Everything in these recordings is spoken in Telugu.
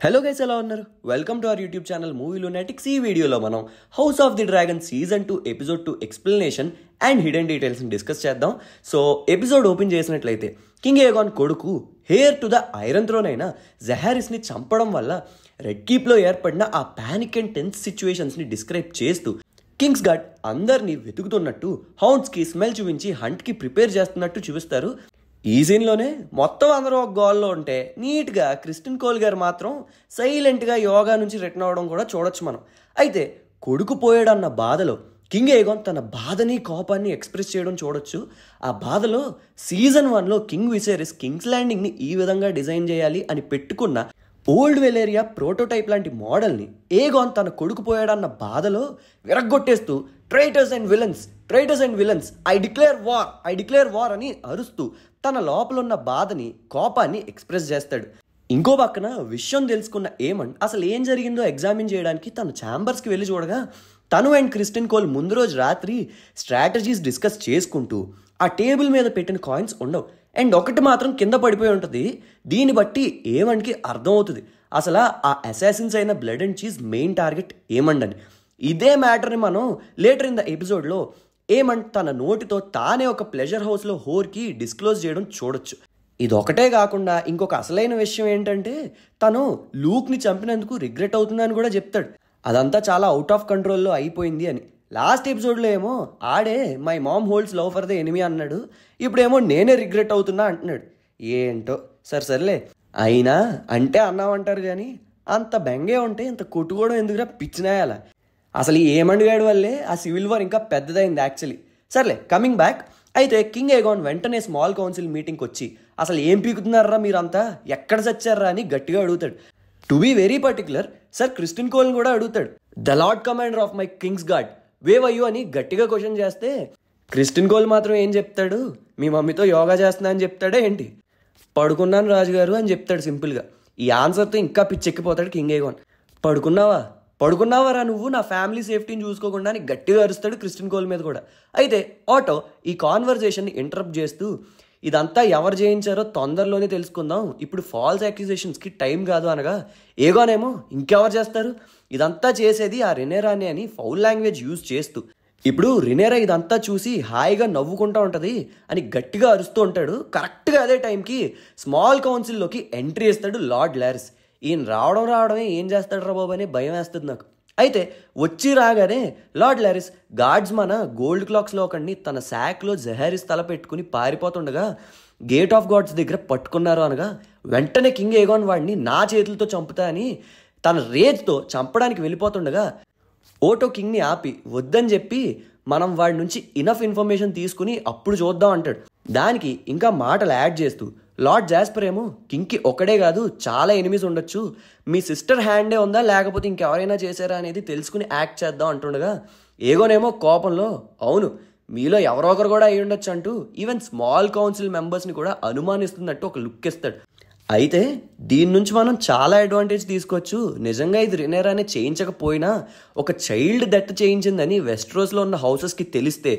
హలో గైస్, ఎలా ఉన్నారు? Welcome to our YouTube channel Movie Lunatics. ఈ వీడియోలో మనం House of the Dragon season 2 episode 2 explanation and hidden డీటెయిల్స్ని డిస్కస్ చేద్దాం. సో ఎపిసోడ్ ఓపెన్ చేసినట్లయితే కింగ్ ఏగాన్ కొడుకు heir to the Iron Throne అయిన జెహారిస్ని చంపడం వల్ల రెడ్ కీప్లో ఏర్పడిన ఆ పానిక్ అండ్ టెన్స్ సిచ్యువేషన్స్ని డిస్క్రైబ్ చేస్తూ కింగ్స్ గార్డ్ అందరినీ వెతుకుతున్నట్టు హౌండ్స్కి స్మెల్ చూపించి హంట్కి ప్రిపేర్ చేస్తున్నట్టు చూపిస్తారు. ఈ సీన్లోనే మొత్తం అందరూ ఒక గోల్లో ఉంటే నీట్గా క్రిస్టిన్ కోల్ గారు మాత్రం సైలెంట్గా యోగా నుంచి రిటర్న్ అవ్వడం కూడా చూడొచ్చు మనం. అయితే కొడుకు పోయాడన్న బాధలో కింగ్ ఏగాన్ తన బాధని కోపాన్ని ఎక్స్ప్రెస్ చేయడం చూడొచ్చు. ఆ బాధలో సీజన్ 1లో కింగ్ విసేరిస్ కింగ్స్ ల్యాండింగ్ని ఈ విధంగా డిజైన్ చేయాలి అని పెట్టుకున్న ఓల్డ్ వెలేరియా ప్రోటోటైప్ లాంటి మోడల్ని ఏగాన్ తన కొడుకు పోయాడన్న బాధలో విరగ్గొట్టేస్తూ traitors and villains I declare war అని అరుస్తూ తన లోపల ఉన్న బాధని కోపాన్ని ఎక్స్ప్రెస్ చేస్తాడు. ఇంకో పక్కన విషయం తెలుసుకున్న ఏమండ్ అసలు ఏం జరిగిందో ఎగ్జామిన్ చేయడానికి తన ఛాంబర్స్కి వెళ్ళి చూడగా తను అండ్ క్రిస్టిన్ కోల్ ముందు రోజు రాత్రి స్ట్రాటజీస్ డిస్కస్ చేసుకుంటూ ఆ టేబుల్ మీద పెట్టిన కాయిన్స్ ఉండవు అండ్ ఒకటి మాత్రం కింద పడిపోయి ఉంటుంది. దీన్ని బట్టి ఏమండ్కి అర్థమవుతుంది అసలు ఆ అసాసిన్స్ అయిన blood and cheese main target Aemond అని. ఇదే మ్యాటర్ని మనం లేటర్ ఇన్ ద ఎపిసోడ్లో ఏమండ్ తన నోటితో తానే ఒక ప్లెజర్ హౌస్లో హోర్కి డిస్క్లోజ్ చేయడం చూడొచ్చు. ఇదొకటే కాకుండా ఇంకొక అసలైన విషయం ఏంటంటే తను లూక్ని చంపినందుకు రిగ్రెట్ అవుతుందని కూడా చెప్తాడు. అదంతా చాలా అవుట్ ఆఫ్ కంట్రోల్లో అయిపోయింది అని. లాస్ట్ ఎపిసోడ్లో ఏమో ఆడే my mom holds love for the enemy అన్నాడు, ఇప్పుడేమో నేనే రిగ్రెట్ అవుతున్నా అంటున్నాడు. ఏంటో సర్లే అయినా అంటే అన్నామంటారు కానీ అంత బెంగే ఉంటే ఇంత కొట్టుకోవడం ఎందుకురా పిచ్చినాయాల. అసలు ఈ ఏమండ్ గాడి వల్లే ఆ సివిల్ వార్ ఇంకా పెద్దదైంది యాక్చువల్లీ. సర్లే కమింగ్ బ్యాక్. అయితే కింగ్ ఏగాన్ వెంటనే స్మాల్ కౌన్సిల్ మీటింగ్కి వచ్చి అసలు ఏం పీకుతున్నారా మీరంతా, ఎక్కడ చచ్చారా అని గట్టిగా అడుగుతాడు. To be very particular sir Criston కోల్ని కూడా అడుగుతాడు. The lord commander of my kingsguard where were you అని గట్టిగా క్వశ్చన్ చేస్తే క్రిస్టిన్ కోల్ మాత్రం ఏం చెప్తాడు, మీ మమ్మీతో యోగా చేస్తున్నా అని చెప్తాడే ఏంటి, పడుకున్నాను రాజుగారు అని చెప్తాడు సింపుల్గా. ఈ ఆన్సర్తో ఇంకా పిచ్చెక్కిపోతాడు కింగ్ ఏగాన్. పడుకున్నావారా నువ్వు నా ఫ్యామిలీ సేఫ్టీని చూసుకోకుండా అని గట్టిగా అరుస్తాడు క్రిస్టిన్ కోల్ మీద కూడా. అయితే ఆటో ఈ కాన్వర్జేషన్ని ఇంటరప్ట్ చేస్తూ ఇదంతా ఎవరు చేయించారో తొందరలోనే తెలుసుకుందాం, ఇప్పుడు ఫాల్స్ అక్యూజేషన్స్కి టైం కాదు అనగా ఏగోనేమో ఇంకెవరు చేస్తారు, ఇదంతా చేసేది ఆ రినేరానే అని ఫౌల్ లాంగ్వేజ్ యూజ్ చేస్తూ ఇప్పుడు రినేరా ఇదంతా చూసి హాయిగా నవ్వుకుంటూ ఉంటుంది అని గట్టిగా అరుస్తూ ఉంటాడు. కరెక్ట్గా అదే టైంకి స్మాల్ కౌన్సిల్లోకి ఎంట్రీ ఇస్తాడు లార్డ్ లారిస్. ఈయన రావడమే ఏం చేస్తాడు రా బాబు అని భయం వేస్తుంది నాకు. అయితే వచ్చి రాగానే లార్డ్ లారిస్ గార్డ్స్ మన గోల్డ్ క్లాక్స్లో ఒకడిని తన శాక్లో జెహారిస్ తల పెట్టుకుని పారిపోతుండగా గేట్ ఆఫ్ గాడ్స్ దగ్గర పట్టుకున్నారు అనగా వెంటనే కింగ్ ఏగాన్ వాడిని నా చేతులతో చంపుతా అని తన రేజ్తో చంపడానికి వెళ్ళిపోతుండగా ఓటో కింగ్ని ఆపి వద్దని చెప్పి మనం వాడి నుంచి ఇనఫ్ ఇన్ఫర్మేషన్ తీసుకుని అప్పుడు చూద్దాం అంటాడు. దానికి ఇంకా మాటలు యాడ్ చేస్తూ లార్డ్ జాస్పర్ ఏమో కింగ్కి ఒకడే కాదు చాలా ఎనిమీస్ ఉండొచ్చు, మీ సిస్టర్ హ్యాండే ఉందా లేకపోతే ఇంకెవరైనా చేశారా అనేది తెలుసుకుని యాక్ట్ చేద్దాం అంటుండగా ఏగోనేమో కోపంలో అవును మీలో ఎవరో ఒకరు కూడా అయి ఉండొచ్చు అంటూ ఈవెన్ స్మాల్ కౌన్సిల్ మెంబర్స్ని కూడా అనుమానిస్తున్నట్టు ఒక లుక్ ఇస్తాడు. అయితే దీని నుంచి మనం చాలా అడ్వాంటేజ్ తీసుకోవచ్చు. నిజంగా ఇది రినేరానే చేయించకపోయినా ఒక చైల్డ్ డెత్ చేయించిందని వెస్ట్రోస్లో ఉన్న హౌసెస్కి తెలిస్తే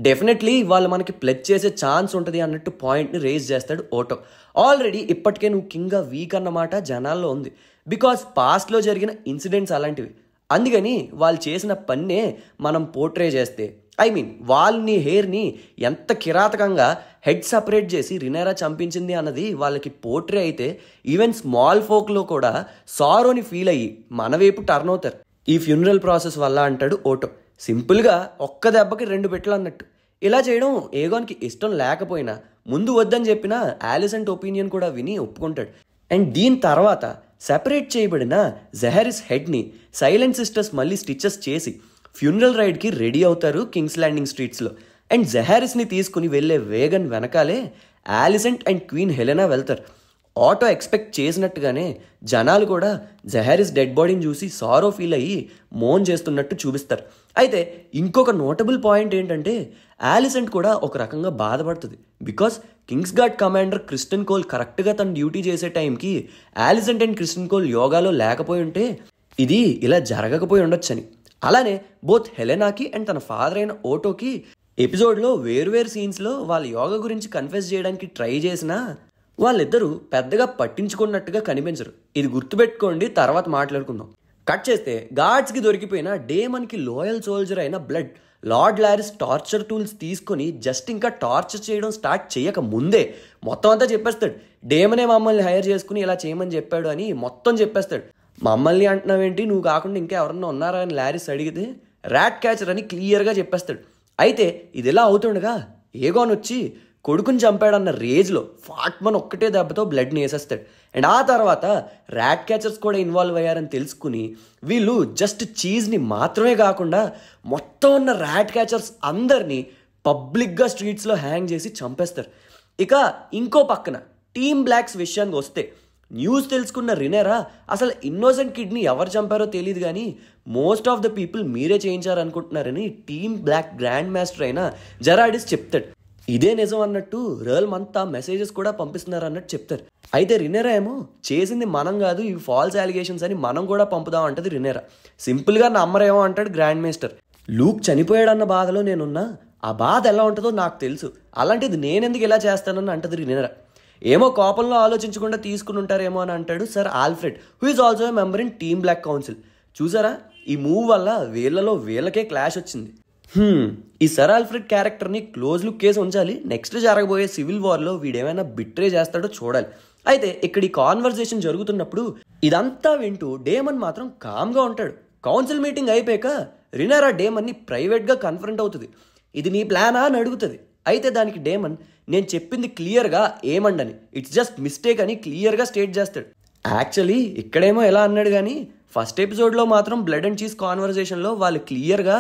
డెఫినెట్లీ వాళ్ళు మనకి ప్లెజ్ చేసే ఛాన్స్ ఉంటుంది అన్నట్టు పాయింట్ని రేజ్ చేస్తాడు ఓటో. ఆల్రెడీ ఇప్పటికే నువ్వు కింగ్గా వీక్ అన్నమాట జనాల్లో ఉంది, బికాస్ పాస్ట్లో జరిగిన ఇన్సిడెంట్స్ అలాంటివి. అందుకని వాళ్ళు చేసిన పన్నే మనం పోర్ట్రే చేస్తే వాళ్ళని హెయిర్ని ఎంత కిరాతకంగా హెడ్ సపరేట్ చేసి రినేరా చంపించింది అన్నది వాళ్ళకి పోర్ట్రే అయితే ఈవెన్ స్మాల్ ఫోక్లో కూడా సారోని ఫీల్ అయ్యి మన వైపు టర్న్ అవుతారు ఈ ఫ్యూనరల్ ప్రాసెస్ వల్ల అంటాడు ఓటో. సింపుల్గా ఒక్క దెబ్బకి 2 పెట్టలు అన్నట్టు. ఇలా చేయడం ఏగాన్కి ఇష్టం లేకపోయినా ముందు వద్దని చెప్పినా ఆలిసెంట్ ఒపీనియన్ కూడా విని ఒప్పుకుంటాడు. అండ్ దీని తర్వాత సెపరేట్ చేయబడిన జెహారిస్ హెడ్ని సైలెంట్ సిస్టర్స్ మళ్ళీ స్టిచెస్ చేసి ఫ్యూనరల్ రైడ్కి రెడీ అవుతారు కింగ్స్ ల్యాండింగ్ స్ట్రీట్స్లో. అండ్ జెహారిస్ని తీసుకుని వెళ్ళే వేగన్ వెనకాలే ఆలిసెంట్ అండ్ క్వీన్ హెలెనా వెళ్తారు. ఆటో ఎక్స్పెక్ట్ చేసినట్టుగానే జనాలు కూడా జెహారిస్ డెడ్ బాడీని చూసి సారో ఫీల్ అయ్యి మోన్ చేస్తున్నట్టు చూపిస్తారు. అయితే ఇంకొక నోటబుల్ పాయింట్ ఏంటంటే ఆలిసెంట్ కూడా ఒక రకంగా బాధపడుతుంది. Because Kingsguard commander Criston Cole కరెక్ట్గా తన డ్యూటీ చేసే టైంకి ఆలిసెంట్ అండ్ క్రిస్టిన్ కోల్ యోగాలో లేకపోయి ఉంటే ఇది ఇలా జరగకపోయి ఉండొచ్చని. అలానే బోత్ హెలెనాకి అండ్ తన ఫాదర్ అయిన ఓటోకి ఎపిసోడ్లో వేరువేరు సీన్స్లో వాళ్ళ యోగా గురించి కన్ఫెస్ చేయడానికి ట్రై చేసినా వాళ్ళిద్దరూ పెద్దగా పట్టించుకున్నట్టుగా కనిపించరు. ఇది గుర్తుపెట్టుకోండి, తర్వాత మాట్లాడుకుందాం. కట్ చేస్తే గార్డ్స్కి దొరికిపోయిన డేమన్కి లోయల్ సోల్జర్ అయిన blood lord Laurus torture tools తీసుకొని జస్ట్ ఇంకా టార్చర్ చేయడం స్టార్ట్ చేయక ముందే మొత్తం అంతా చెప్పేస్తాడు. డేమనే మమ్మల్ని హైర్ చేసుకుని ఇలా చేయమని చెప్పాడు అని మొత్తం చెప్పేస్తాడు. మమ్మల్ని అంటున్నావేంటి, నువ్వు కాకుండా ఇంకా ఎవరన్నా ఉన్నారా అని లారిస్ అడిగితే ర్యాట్ క్యాచర్ అని క్లియర్గా చెప్పేస్తాడు. అయితే ఇది ఎలా అవుతుండగా ఏగోన్ వచ్చి కొడుకుని చంపాడన్న రేజ్లో ఫాట్మన్ ఒక్కటే దెబ్బతో బ్లడ్ని వేసేస్తాడు. అండ్ ఆ తర్వాత ర్యాట్ క్యాచర్స్ కూడా ఇన్వాల్వ్ అయ్యారని తెలుసుకుని వీళ్ళు జస్ట్ చీజ్ని మాత్రమే కాకుండా మొత్తం ఉన్న ర్యాట్ క్యాచర్స్ అందరినీ పబ్లిక్గా స్ట్రీట్స్లో హ్యాంగ్ చేసి చంపేస్తారు. ఇక ఇంకో పక్కన టీమ్ బ్లాక్స్ విషయానికి వస్తే న్యూస్ తెలుసుకున్న రినేరా అసలు ఇన్నోసెంట్ కిడ్ని ఎవరు చంపారో తెలియదు కానీ మోస్ట్ ఆఫ్ ద పీపుల్ మీరే చేయించారనుకుంటున్నారని టీమ్ బ్లాక్ గ్రాండ్ మాస్టర్ అయిన జెరాడిస్ చెప్తాడు. ఇదే నిజం అన్నట్టు రియల్ అంతా మెసేజెస్ కూడా పంపిస్తున్నారు అన్నట్టు చెప్తారు. అయితే రినేరా ఏమో చేసింది మనం కాదు, ఇవి ఫాల్స్ అలిగేషన్స్ అని మనం కూడా పంపుదాం అంటది రినేరా. సింపుల్గా నమ్మరేమో అంటాడు గ్రాండ్ మాస్టర్. లూక్ చనిపోయాడన్న బాధలో నేనున్నా, ఆ బాధ ఎలా ఉంటుందో నాకు తెలుసు, అలాంటిది నేనెందుకు ఇలా చేస్తానని అంటది రినేరా. ఏమో కోపంలో ఆలోచించకుండా తీసుకుని ఉంటారేమో అని అంటాడు sir Alfred, who is also a member in team black council. చూసారా, ఈ మూవ్ వల్ల వీళ్ళకే క్లాష్ వచ్చింది. ఈ సర్ ఆల్ఫ్రెడ్ క్యారెక్టర్ని క్లోజ్ లుక్ కేసు ఉంచాలి. నెక్స్ట్ జరగబోయే సివిల్ వార్లో వీడేమైనా బిట్రే చేస్తాడో చూడాలి. అయితే ఇక్కడ ఈ కాన్వర్సేషన్ జరుగుతున్నప్పుడు ఇదంతా వింటూ డేమన్ మాత్రం కామ్గా ఉంటాడు. కౌన్సిల్ మీటింగ్ అయిపోయాక రినేరా డేమన్ని ప్రైవేట్గా కన్ఫరెంట్ అవుతుంది. ఇది నీ ప్లానా అని అడుగుతుంది. అయితే దానికి డేమన్ నేను చెప్పింది క్లియర్గా ఏమండని, ఇట్స్ జస్ట్ మిస్టేక్ అని క్లియర్గా స్టేట్ చేస్తాడు. యాక్చువల్లీ ఇక్కడేమో ఎలా అన్నాడు కానీ ఫస్ట్ ఎపిసోడ్లో మాత్రం బ్లడ్ అండ్ చీజ్ కాన్వర్సేషన్లో వాళ్ళు క్లియర్గా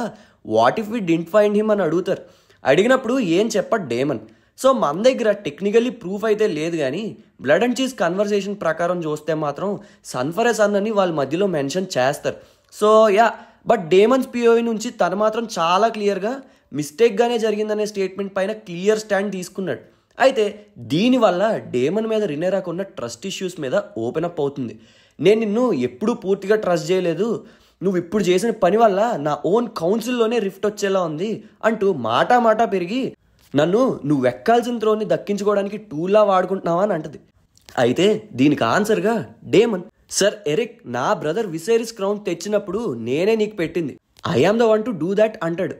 what if we didn't find him అని అడుగుతారు. అడిగినప్పుడు ఏం చెప్పడు డేమన్. సో మన దగ్గర టెక్నికల్లీ ప్రూఫ్ అయితే లేదు కానీ బ్లడ్ అండ్ చీజ్ కన్వర్సేషన్ ప్రకారం చూస్తే మాత్రం సన్ ఫర్ ఎ సన్ అని వాళ్ళ మధ్యలో మెన్షన్ చేస్తారు. So yeah, but demons POV నుంచి తను మాత్రం చాలా క్లియర్గా మిస్టేక్గానే జరిగిందనే స్టేట్మెంట్ పైన క్లియర్ స్టాండ్ తీసుకున్నాడు. అయితే దీనివల్ల డేమన్ మీద రినేరాకున్న ట్రస్ట్ ఇష్యూస్ మీద ఓపెన్ అప్ అవుతుంది. నేను నిన్ను ఎప్పుడూ పూర్తిగా ట్రస్ట్ చేయలేదు, నువ్వు ఇప్పుడు చేసిన పని వల్ల నా ఓన్ కౌన్సిల్లోనే రిఫ్ట్ వచ్చేలా ఉంది అంటూ మాటా పెరిగి నన్ను నువ్వు ఎక్కాల్సిన త్రోన్ని దక్కించుకోవడానికి టూల్లా వాడుకుంటున్నావా అని అంటది. అయితే దీనికి ఆన్సర్గా డేమన్, సర్ ఎరిక్, నా బ్రదర్ విసేరిస్ క్రౌన్ తెచ్చినప్పుడు నేనే నీకు పెట్టింది, I am the one to do that అంటాడు.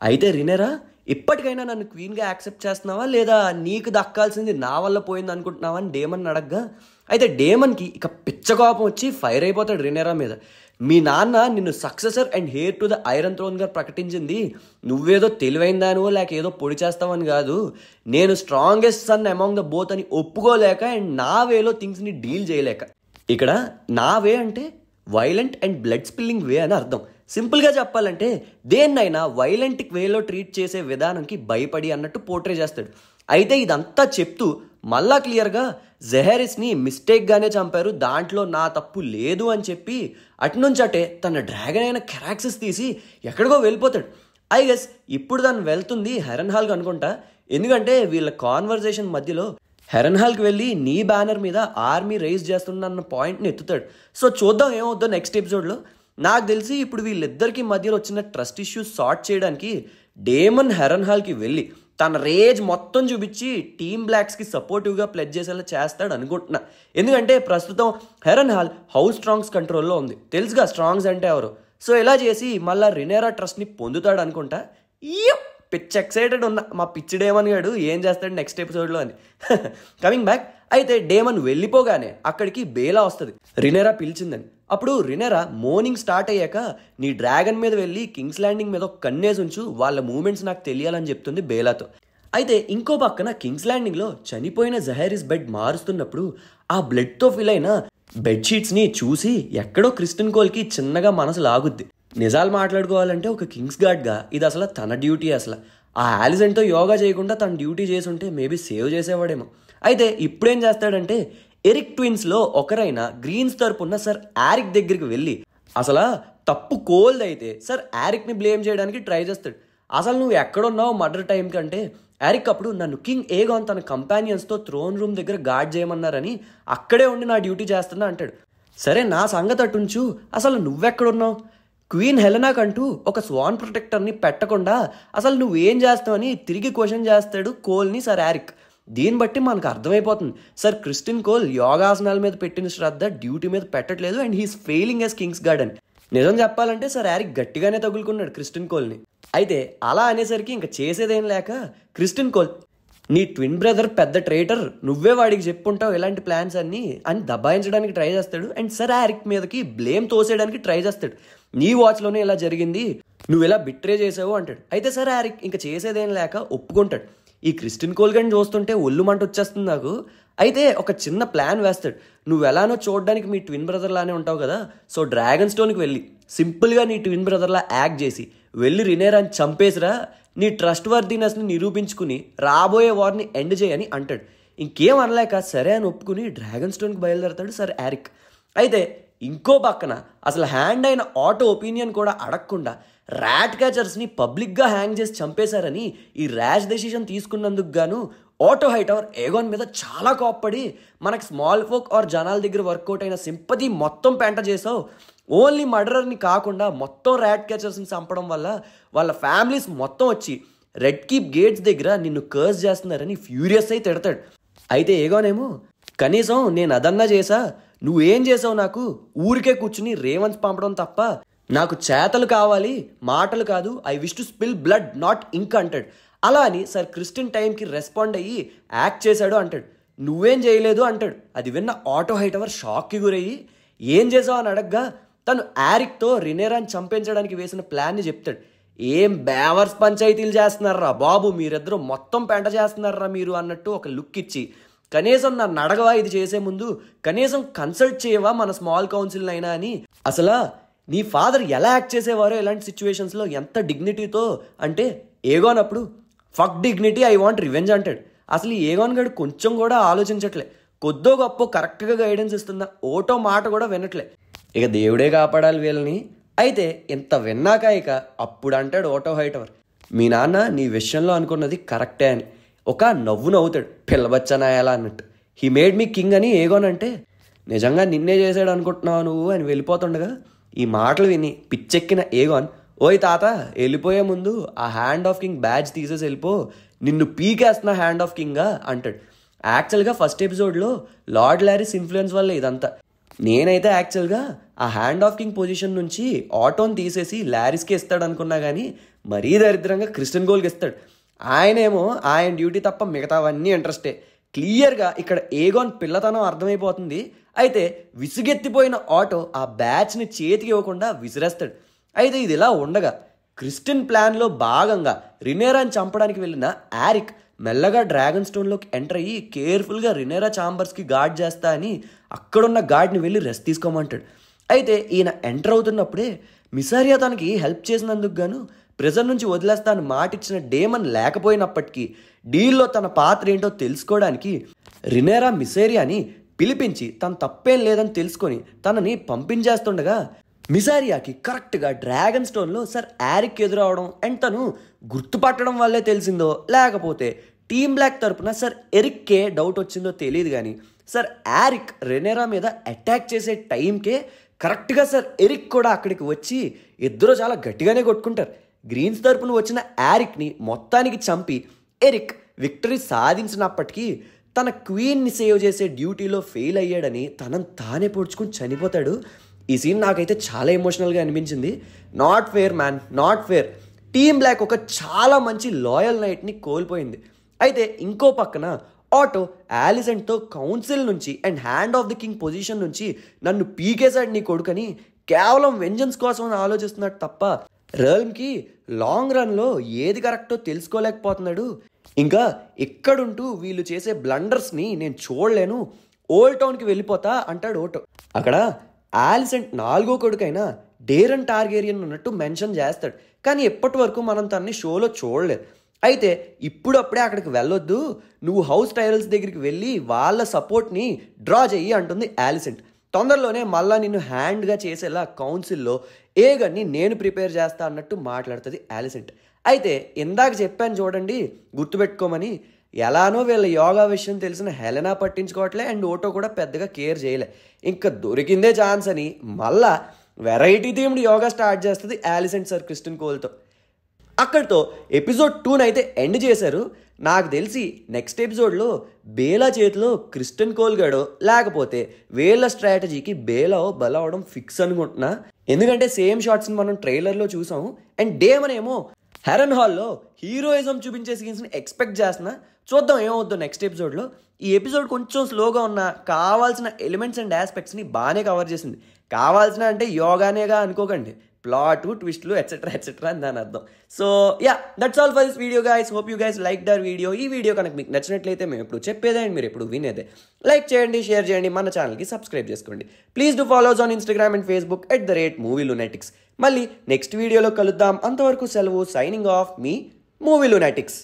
అయితే రినేరా, ఇప్పటికైనా నన్ను క్వీన్గా యాక్సెప్ట్ చేస్తున్నావా లేదా నీకు దక్కాల్సింది నా వల్ల పోయింది అనుకుంటున్నావా అని డేమన్ అడగ్గా, అయితే డేమన్కి ఇక పిచ్చ కోపం వచ్చి ఫైర్ అయిపోతాడు రినేరా మీద. మీ నాన్న నిన్ను successor and heir to the ఐరన్ థ్రోన్గా ప్రకటించింది నువ్వేదో తెలివైన దానివో లేక ఏదో పొడి చేస్తావని కాదు, నేను strongest son among the both అని ఒప్పుకోలేక అండ్ నా వేలో థింగ్స్ని డీల్ చేయలేక. ఇక్కడ నా వే అంటే వైలెంట్ అండ్ బ్లడ్ స్పిల్లింగ్ వే అని అర్థం. సింపుల్గా చెప్పాలంటే దేన్నైనా వైలెంట్ వేలో ట్రీట్ చేసే విధానంకి భయపడి అన్నట్టు పోర్ట్రే చేస్తాడు. అయితే ఇదంతా చెప్తూ మళ్ళా క్లియర్గా జెహెరిస్ని మిస్టేక్గానే చంపారు, దాంట్లో నా తప్పు లేదు అని చెప్పి అటునుంచి అటే తన డ్రాగన్ అయిన కెరాక్సెస్ తీసి ఎక్కడికో వెళ్ళిపోతాడు. ఐ గెస్ ఇప్పుడు తను వెళ్తుంది హెరన్ హాల్కి అనుకుంటా, ఎందుకంటే వీళ్ళ కాన్వర్జేషన్ మధ్యలో హెరన్ హాల్కి వెళ్ళి నీ బ్యానర్ మీద ఆర్మీ రైజ్ చేస్తున్న పాయింట్ని ఎత్తుతాడు. సో చూద్దాం ఏమవుద్దో నెక్స్ట్ ఎపిసోడ్లో. నాకు తెలిసి ఇప్పుడు వీళ్ళిద్దరికి మధ్యలో వచ్చిన ట్రస్ట్ ఇష్యూస్ సార్ట్ చేయడానికి డేమన్ హెరన్ హాల్కి వెళ్ళి తన రేజ్ మొత్తం చూపించి టీమ్ బ్లాక్స్కి సపోర్టివ్గా ప్లెడ్జ్ చేసేలా చేస్తాడు అనుకుంటున్నా. ఎందుకంటే ప్రస్తుతం హెరన్ హాల్ హౌస్ స్ట్రాంగ్స్ కంట్రోల్లో ఉంది, తెలుసుగా స్ట్రాంగ్స్ అంటే ఎవరు. సో ఇలా చేసి మళ్ళీ రినేరా ట్రస్ట్ని పొందుతాడు అనుకుంటా. పిచ్ ఎక్సైటెడ్ ఉన్నా మా పిచ్చి డేమన్ గాడు ఏం చేస్తాడు నెక్స్ట్ ఎపిసోడ్లో అని. కమింగ్ బ్యాక్, అయితే డేమన్ వెళ్ళిపోగానే అక్కడికి బేలా వస్తుంది రినేరా పిలిచిందని. అప్పుడు రినేరా మార్నింగ్ స్టార్ట్ అయ్యాక నీ డ్రాగన్ మీద వెళ్ళి కింగ్స్ ల్యాండింగ్ మీద ఒక కన్నేసి ఉంచు, వాళ్ళ మూమెంట్స్ నాకు తెలియాలని చెప్తుంది బేలాతో. అయితే ఇంకో పక్కన కింగ్స్ ల్యాండింగ్లో చనిపోయిన జెహెరిస్ బెడ్ మారుస్తున్నప్పుడు ఆ బ్లడ్తో ఫిల్ అయిన బెడ్షీట్స్ని చూసి ఎక్కడో క్రిస్టన్ కోల్కి చిన్నగా మనసు లాగుద్ది. నిజాలు మాట్లాడుకోవాలంటే ఒక కింగ్స్ గార్డ్గా ఇది అసలు తన డ్యూటీ. అసలు ఆ ఆలిజెంట్తో యోగా చేయకుండా తన డ్యూటీ చేసి ఉంటే మేబీ సేవ్ చేసేవాడేమో. అయితే ఇప్పుడేం చేస్తాడంటే ఎరిక్ ట్విన్స్లో ఒకరైన గ్రీన్స్ తరపున సర్ యారిక్ దగ్గరికి వెళ్ళి అసలు తప్పు కోల్డ్ అయితే సర్ యారిక్ని బ్లేమ్ చేయడానికి ట్రై చేస్తాడు. అసలు నువ్వు ఎక్కడున్నావు మర్డర్ టైం కంటే యారిక్ అప్పుడు నన్ను కింగ్ ఏగాన్ తన కంపానియన్స్తో థ్రోన్ రూమ్ దగ్గర గార్డ్ చేయమన్నారని అక్కడే ఉండి నా డ్యూటీ చేస్తున్నా అంటాడు. సరే నా సంగతి అటుంచు, అసలు నువ్వెక్కడున్నావు? క్వీన్ హెలెనాకంటూ ఒక స్వాన్ ప్రొటెక్టర్ని పెట్టకుండా అసలు నువ్వేం చేస్తావని తిరిగి క్వశ్చన్ చేస్తాడు కోల్ని సర్ యారిక్. దీన్ని బట్టి మనకు అర్థమైపోతుంది సార్ క్రిస్టియన్ కోల్ యోగాసనాల మీద పెట్టిన శ్రద్ధ డ్యూటీ మీద పెట్టట్లేదు and he's failing as Kings garden. నిజం చెప్పాలంటే సార్ యారిక్ గట్టిగానే తగులుకున్నాడు క్రిస్టియన్ కోల్ని. అయితే అలా అనేసరికి ఇంకా చేసేదేం లేక క్రిస్టియన్ కోల్, నీ ట్విన్ బ్రదర్ పెద్ద ట్రేటర్, నువ్వే వాడికి చెప్పుంటావు ఇలాంటి ప్లాన్స్ అన్ని అని దబాయించడానికి ట్రై చేస్తాడు. అండ్ సర్ యారిక్ మీదకి బ్లేమ్ తోసేయడానికి ట్రై చేస్తాడు. నీ వాచ్లోనే ఇలా జరిగింది, నువ్వు ఇలా బిట్రే చేసావు అంటాడు. అయితే సర్ యారిక్ ఇంకా చేసేదేం లేక ఒప్పుకుంటాడు. ఈ క్రిస్టియన్ కోల్ గని చూస్తుంటే ఒళ్ళు మంట వచ్చేస్తుంది నాకు. అయితే ఒక చిన్న ప్లాన్ వేస్తాడు. నువ్వు ఎలానో చూడడానికి మీ ట్విన్ బ్రదర్ లానే ఉంటావు కదా, సో డ్రాగన్ స్టోన్కి వెళ్ళి సింపుల్గా నీ ట్విన్ బ్రదర్లా యాక్ట్ చేసి వెళ్ళి రినేరాని చంపేసిరా, నీ ట్రస్ట్ వర్దినెస్ని నిరూపించుకుని రాబోయే వార్ని ఎండ్ చేయని అంటాడు. ఇంకేం అనలేక సరే అని ఒప్పుకుని డ్రాగన్ స్టోన్కి బయలుదేరతాడు సర్ యారిక్. అయితే ఇంకో పక్కన అసలు హ్యాండ్ అయిన ఆటో ఒపీనియన్ కూడా అడగకుండా ర్యాట్ క్యాచర్స్ని పబ్లిక్గా హ్యాంగ్ చేసి చంపేశారని ఈ ర్యాష్ డెసిషన్ తీసుకున్నందుకు గాను ఆటో హైటవర్ ఏగోన్ మీద చాలా కోప్పడి, మనకి స్మాల్ ఫోక్ ఆర్ జనాల దగ్గర వర్కౌట్ అయిన సింపతి మొత్తం పెంట చేసావు, ఓన్లీ మర్డరర్ని కాకుండా మొత్తం ర్యాట్ క్యాచర్స్ని చంపడం వల్ల వాళ్ళ ఫ్యామిలీస్ మొత్తం వచ్చి రెడ్ కీప్ గేట్స్ దగ్గర నిన్ను కర్స్ చేస్తున్నారని ఫ్యూరియస్ అయి తిడతాడు. అయితే ఏగోనేమో, కనీసం నేను అదన్నా చేసా, నువ్వేం చేసావు, నాకు ఊరికే కూర్చుని రేవన్స్ పంపడం తప్ప నాకు చేతలు కావాలి మాటలు కాదు, I wish to spill blood not ink అంటాడు. అలా అని సార్ క్రిస్టియన్ టైంకి రెస్పాండ్ అయ్యి యాక్ట్ చేశాడు అంటాడు. నువ్వేం చేయలేదు అంటాడు. అది విన్న ఆటో హైటవర్ షాక్కి గురయ్యి ఏం చేసావు అని అడగ్గా తను యారిక్తో రినేరాని చంపించడానికి వేసిన ప్లాన్ని చెప్తాడు. ఏం బేవర్స్ పంచాయతీలు చేస్తున్నారా బాబు, మీరిద్దరూ మొత్తం పెంట చేస్తున్నారా మీరు అన్నట్టు ఒక లుక్ ఇచ్చి, కనీసం నన్ను అడగవా ఇది చేసే ముందు, కనీసం కన్సల్ట్ చేయవా మన స్మాల్ కౌన్సిల్ అయినా అని. అసలు నీ ఫాదర్ ఎలా యాక్ట్ చేసేవారో ఇలాంటి సిచ్యువేషన్స్లో ఎంత డిగ్నిటీతో అంటే, ఏగోన్ అప్పుడు fuck dignity I want revenge అంటాడు. అసలు ఈ ఏగోన్ గడు కొంచెం కూడా ఆలోచించట్లే, కొద్దో గొప్ప కరెక్ట్గా గైడెన్స్ ఇస్తున్న ఓటో మాట కూడా వినట్లే. ఇక దేవుడే కాపాడాలి వీళ్ళని. అయితే ఇంత విన్నాక ఇక అప్పుడు అంటాడు ఓటో హైటవర్, మీ నాన్న నీ విషయంలో అనుకున్నది కరెక్టే అని. ఒక నవ్వు నవ్వుతాడు, పిల్లబచ్చనాయాలా అన్నట్టు. హీ మేడ్ మీ కింగ్ అని ఏగోన్ అంటే, నిజంగా నిన్నే చేసాడు అనుకుంటున్నావు నువ్వు అని వెళ్ళిపోతుండగా ఈ మాటలు విని పిచ్చెక్కిన ఏగోన్, ఓయ్ తాత వెళ్ళిపోయే ముందు ఆ హ్యాండ్ ఆఫ్ కింగ్ బ్యాడ్జ్ తీసేసి వెళ్ళిపో, నిన్ను పీకేస్తున్న హ్యాండ్ ఆఫ్ కింగ్గా అంటాడు. యాక్చువల్గా ఫస్ట్ ఎపిసోడ్లో లార్డ్ లారిస్ ఇన్ఫ్లుయెన్స్ వల్ల ఇదంతా. నేనైతే యాక్చువల్గా ఆ హ్యాండ్ ఆఫ్ కింగ్ పొజిషన్ నుంచి ఆటోని తీసేసి లారిస్కి ఇస్తాడు అనుకున్నా, కానీ మరీ దరిద్రంగా క్రిస్టియన్ కోల్కి ఇస్తాడు. ఆయనేమో ఆయన డ్యూటీ తప్ప మిగతావన్నీ ఇంట్రెస్టే. క్లియర్గా ఇక్కడ ఏగోన్ పిల్లతనం అర్థమైపోతుంది. అయితే విసుగెత్తిపోయిన ఆటో ఆ బ్యాచ్ని చేతికి ఇవ్వకుండా విసిరేస్తాడు. అయితే ఇది ఇలా ఉండగా క్రిస్టియన్ ప్లాన్లో భాగంగా రినేరాని చంపడానికి వెళ్ళిన యారిక్ మెల్లగా డ్రాగన్ స్టోన్లోకి ఎంటర్ అయ్యి కేర్ఫుల్గా రినేరా ఛాంబర్స్కి గార్డ్ చేస్తా అని అక్కడున్న గార్డ్ని వెళ్ళి రెస్ట్ తీసుకోమంటాడు. అయితే ఈయన ఎంటర్ అవుతున్నప్పుడే మిసారియా తనకి హెల్ప్ చేసినందుకు గాను ప్రెజర్ నుంచి వదిలేస్తా అని మాటిచ్చిన డేమన్ లేకపోయినప్పటికీ డీల్లో తన పాత్ర ఏంటో తెలుసుకోవడానికి రినేరా మిసేరియాని పిలిపించి తన తప్పేం లేదని తెలుసుకొని తనని పంపించేస్తుండగా మిసారియాకి కరెక్ట్గా డ్రాగన్ స్టోన్లో సర్ యారిక్ ఎదురవడం అండ్ తను గుర్తుపట్టడం వల్లే తెలిసిందో లేకపోతే టీమ్ బ్లాక్ తరపున సర్ ఎరిక్కే డౌట్ వచ్చిందో తెలియదు, కానీ సర్ యారిక్ రెనేరా మీద అటాక్ చేసే టైంకే కరెక్ట్గా సర్ ఎరిక్ కూడా అక్కడికి వచ్చి ఇద్దరు చాలా గట్టిగానే కొట్టుకుంటారు. గ్రీన్స్ తరపున వచ్చిన యారిక్ని మొత్తానికి చంపి ఎరిక్ విక్టరీ సాధించినప్పటికీ తన క్వీన్ని సేవ్ చేసే డ్యూటీలో ఫెయిల్ అయ్యాడని తనను తానే పొడుచుకుని చనిపోతాడు. ఈ సీన్ నాకైతే చాలా ఎమోషనల్గా అనిపించింది. Not fair man, not fair. Team black ఒక చాలా మంచి లాయల్ నైట్ని కోల్పోయింది. అయితే ఇంకో పక్కన ఆటో యాలిసెంట్తో కౌన్సిల్ నుంచి and hand of the king position నుంచి నన్ను పీకేశాడు నీ కొడుకని కేవలం వెంజన్స్ కోసం ఆలోచిస్తున్నాడు తప్ప రియల్మ్కి లాంగ్ రన్లో ఏది కరెక్టో తెలుసుకోలేకపోతున్నాడు. ఇంకా ఎక్కడుంటూ వీళ్ళు చేసే బ్లండర్స్ని నేను చూడలేను, ఓల్డ్ టౌన్కి వెళ్ళిపోతా అంటాడు ఓటో. అక్కడ యాలిసెంట్ 4వ కొడుకైనా డేరన్ టార్గేరియన్ ఉన్నట్టు మెన్షన్ చేస్తాడు, కానీ ఎప్పటి వరకు మనం తనని షోలో చూడలేదు. అయితే ఇప్పుడప్పుడే అక్కడికి వెళ్ళొద్దు, నువ్వు హౌస్ టైరల్స్ దగ్గరికి వెళ్ళి వాళ్ళ సపోర్ట్ని డ్రా చెయ్యి అంటుంది యాలిసెంట్. తొందరలోనే మళ్ళా నిన్ను హ్యాండ్గా చేసేలా కౌన్సిల్లో ఏగన్ని నేను ప్రిపేర్ చేస్తా అన్నట్టు మాట్లాడుతుంది యాలిసెంట్. అయితే ఇందాక చెప్పాను చూడండి గుర్తుపెట్టుకోమని, ఎలానో వీళ్ళ యోగా విషయం తెలిసిన హెలెనా పట్టించుకోవట్లే అండ్ ఓటో కూడా పెద్దగా కేర్ చేయలే. ఇంకా దొరికిందే ఛాన్స్ అని మళ్ళా వెరైటీ థీమ్డ్ యోగా స్టార్ట్ చేస్తుంది యాలిసెంట్ సర్ క్రిస్టియన్ కోల్తో. అక్కడితో ఎపిసోడ్ 2 అయితే ఎండ్ చేశారు. నాకు తెలిసి నెక్స్ట్ ఎపిసోడ్లో బేలా చేతిలో క్రిస్టన్ కోల్ గడో లేకపోతే వీళ్ళ స్ట్రాటజీకి బేలా బలవడం ఫిక్స్ అనుకుంటున్నా. ఎందుకంటే సేమ్ షాట్స్ని మనం ట్రైలర్లో చూసాం. అండ్ డేమన్ ఏమో హెరన్ హాల్లో హీరోయిజం చూపించే సీన్స్ని ఎక్స్పెక్ట్ చేస్తున్నా. చూద్దాం ఏమవుద్దో నెక్స్ట్ ఎపిసోడ్లో. ఈ ఎపిసోడ్ కొంచెం స్లోగా ఉన్న కావాల్సిన ఎలిమెంట్స్ అండ్ ఆస్పెక్ట్స్ని బాగానే కవర్ చేసింది. కావాల్సిన అంటే యోగానేగా అనుకోకండి, ప్లాట్ ట్విస్ట్లు ఎట్సెట్రా ఎట్సెట్రా అని దాని అర్థం. So yeah, that's all for this video guys. Hope you guys like the video. ఈ వీడియో కనుక మీకు నచ్చినట్లయితే మేము ఎప్పుడు చెప్పేదే అండ్ మీరు ఎప్పుడు వినేదే లైక్ చేయండి, షేర్ చేయండి, మన ఛానల్కి సబ్స్క్రైబ్ చేసుకోండి. Please do follows on Instagram and Facebook @MovieLunatics. మళ్ళీ నెక్స్ట్ వీడియోలో కలుద్దాం. అంతవరకు సెలవు. సైనింగ్ ఆఫ్ మీ మూవీ లునాటిక్స్.